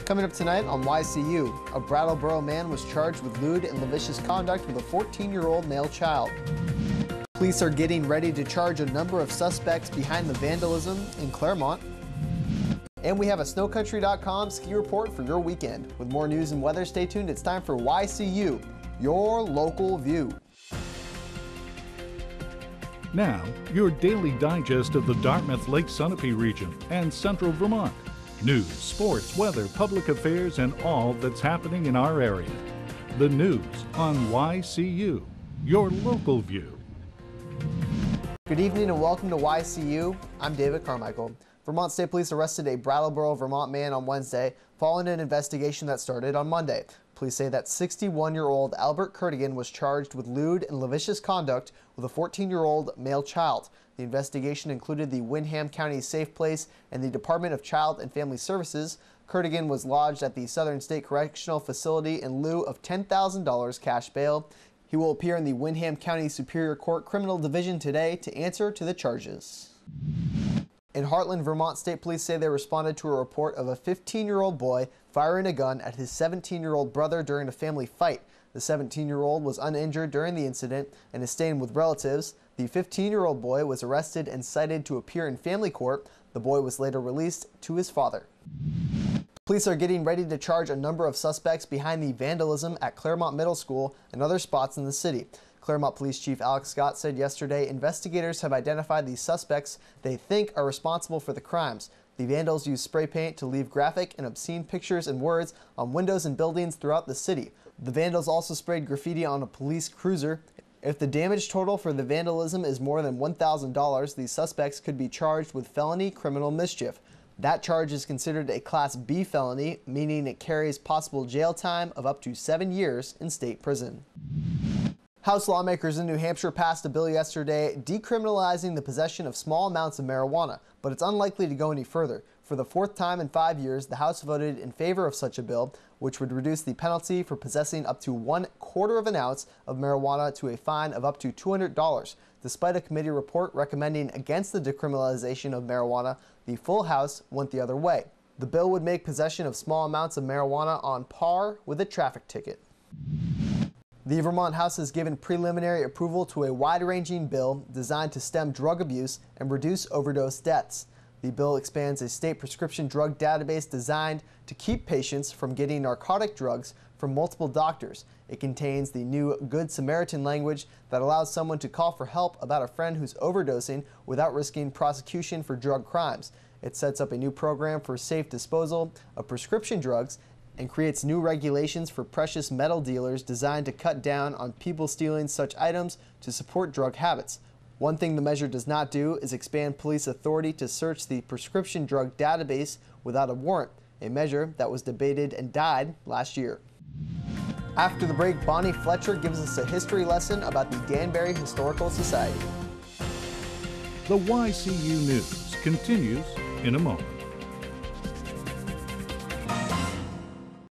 Coming up tonight on YCU, a Brattleboro man was charged with lewd and lascivious conduct with a 14-year-old male child. Police are getting ready to charge a number of suspects behind the vandalism in Claremont. And we have a snowcountry.com ski report for your weekend. With more news and weather, stay tuned. It's time for YCU, your local view. Now, your daily digest of the Dartmouth Lake Sunapee region and central Vermont. News, sports, weather, public affairs, and all that's happening in our area. The news on YCU, your local view. Good evening and welcome to YCU. I'm David Carmichael. Vermont State Police arrested a Brattleboro, Vermont man on Wednesday following an investigation that started on Monday. Police say that 61-year-old Albert Curtigan was charged with lewd and lascivious conduct with a 14-year-old male child. The investigation included the Windham County Safe Place and the Department of Child and Family Services. Curtigan was lodged at the Southern State Correctional Facility in lieu of $10,000 cash bail. He will appear in the Windham County Superior Court Criminal Division today to answer to the charges. In Heartland, Vermont State Police say they responded to a report of a 15-year-old boy firing a gun at his 17-year-old brother during a family fight. The 17-year-old was uninjured during the incident and is staying with relatives. The 15-year-old boy was arrested and cited to appear in family court. The boy was later released to his father. Police are getting ready to charge a number of suspects behind the vandalism at Claremont Middle School and other spots in the city. Claremont Police Chief Alex Scott said yesterday investigators have identified the suspects they think are responsible for the crimes. The vandals used spray paint to leave graphic and obscene pictures and words on windows and buildings throughout the city. The vandals also sprayed graffiti on a police cruiser. If the damage total for the vandalism is more than $1,000, the suspects could be charged with felony criminal mischief. That charge is considered a Class B felony, meaning it carries possible jail time of up to 7 years in state prison. House lawmakers in New Hampshire passed a bill yesterday decriminalizing the possession of small amounts of marijuana, but it's unlikely to go any further. For the fourth time in 5 years, the House voted in favor of such a bill, which would reduce the penalty for possessing up to 1/4 of an ounce of marijuana to a fine of up to $200. Despite a committee report recommending against the decriminalization of marijuana, the full House went the other way. The bill would make possession of small amounts of marijuana on par with a traffic ticket. The Vermont House has given preliminary approval to a wide-ranging bill designed to stem drug abuse and reduce overdose deaths. The bill expands a state prescription drug database designed to keep patients from getting narcotic drugs from multiple doctors. It contains the new Good Samaritan language that allows someone to call for help about a friend who's overdosing without risking prosecution for drug crimes. It sets up a new program for safe disposal of prescription drugs and creates new regulations for precious metal dealers designed to cut down on people stealing such items to support drug habits. One thing the measure does not do is expand police authority to search the prescription drug database without a warrant, a measure that was debated and died last year. After the break, Bonnie Fletcher gives us a history lesson about the Danbury Historical Society. The YCU News continues in a moment.